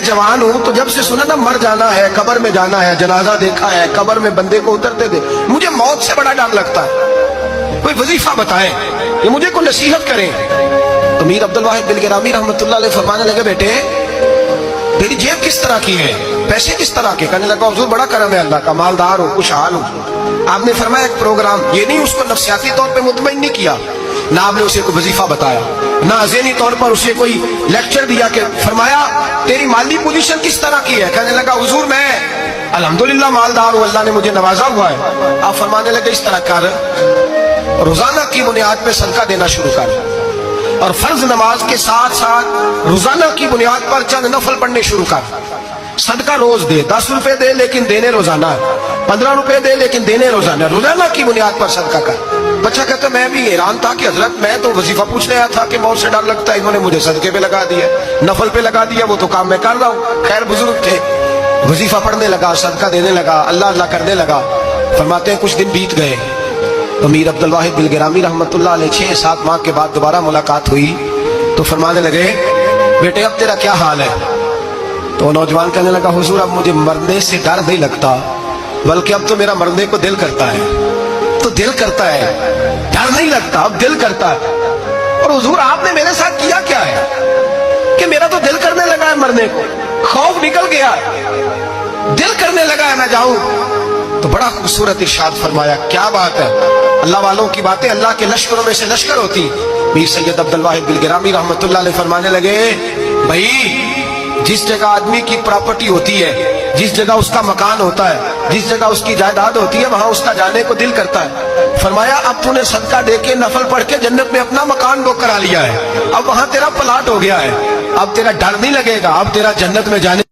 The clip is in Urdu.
جوان ہوں تو جب سے سنا نا مر جانا ہے، قبر میں جانا ہے، جنازہ دیکھا ہے، قبر میں بندے کو اترتے دے، مجھے موت سے بڑا ڈر لگتا ہے۔ کوئی وظیفہ بتائیں کہ مجھے کوئی نصیحت کریں۔ تو میر عبدالواحد دلگرامی رحمۃ اللہ علیہ فرمانے لگے بیٹے تیری جیب کس طرح کی ہے، پیسے کس طرح کے؟ کہنے لگا حضور بڑا کرم ہے اللہ کا، مالدار ہوں، خوشحال ہوں۔ آپ نے فرمایا ایک پروگرام، یہ نہیں اس کو نفسیاتی طور پہ مطمئن نہیں کیا، نہ آپ نے اسے کوئی وظیفہ بتایا، نہ ذہنی طور پر اسے کوئی لیکچر دیا کہ فرمایا تیری مالی پوزیشن کس طرح کی ہے؟ کہنے لگا حضور میں الحمدللہ مالدار ہوں، اللہ نے مجھے نوازا ہوا ہے۔ آپ فرمانے لگے اس طرح کر، روزانہ کی بنیاد پہ صدقہ دینا شروع کر، اور فرض نماز کے ساتھ ساتھ روزانہ کی بنیاد پر چند نفل پڑھنے شروع کر۔ صدقہ روز دے، 10 روپے دے لیکن دینے روزانہ، 15 روپے دے لیکن دینے روزانہ، روزانہ کی بنیاد پر صدقہ کر۔ بچہ کہتا میں بھی حیران تھا کہ حضرت میں تو وظیفہ پوچھنے آیا تھا کہ موت سے ڈر لگتا ہے، انہوں نے مجھے صدقے پہ لگا دیا، نفل پہ لگا دیا، وہ تو کام میں کر رہا ہوں۔ خیر بزرگ تھے، وظیفہ پڑھنے لگا، صدقہ دینے لگا، اللہ اللہ کرنے لگا۔ فرماتے ہیں کچھ دن بیت گئے تو میر عبدالواحد دلگرامی رحمۃ اللہ علیہ 6-7 ماہ کے بعد دوبارہ ملاقات ہوئی تو فرمانے لگے بیٹے اب تیرا کیا حال ہے؟ تو نوجوان کہنے لگا حضور اب مجھے مرنے سے ڈر نہیں لگتا، بلکہ اب تو میرا مرنے کو دل کرتا ہے، تو دل کرتا ہے، ڈر نہیں لگتا، اب دل کرتا ہے۔ اور حضور آپ نے میرے ساتھ کیا کیا ہے کہ میرا تو دل کرنے لگا ہے مرنے کو، خوف نکل گیا، دل کرنے لگا ہے میں جاؤں۔ تو بڑا خوبصورت ارشاد فرمایا، کیا بات ہے، اللہ والوں کی باتیں اللہ کے لشکروں میں سے لشکر ہوتی۔ میر سید عبدالواحد دلگرامی رحمۃ اللہ علیہ فرمانے لگے بھائی جس جگہ آدمی کی پراپرٹی ہوتی ہے، جس جگہ اس کا مکان ہوتا ہے، جس جگہ اس کی جائیداد ہوتی ہے، وہاں اس کا جانے کو دل کرتا ہے۔ فرمایا اب تو نے صدقہ دے کے نفل پڑھ کے جنت میں اپنا مکان بک کرا لیا ہے، اب وہاں تیرا پلاٹ ہو گیا ہے، اب تیرا ڈر نہیں لگے گا، اب تیرا جنت میں جانے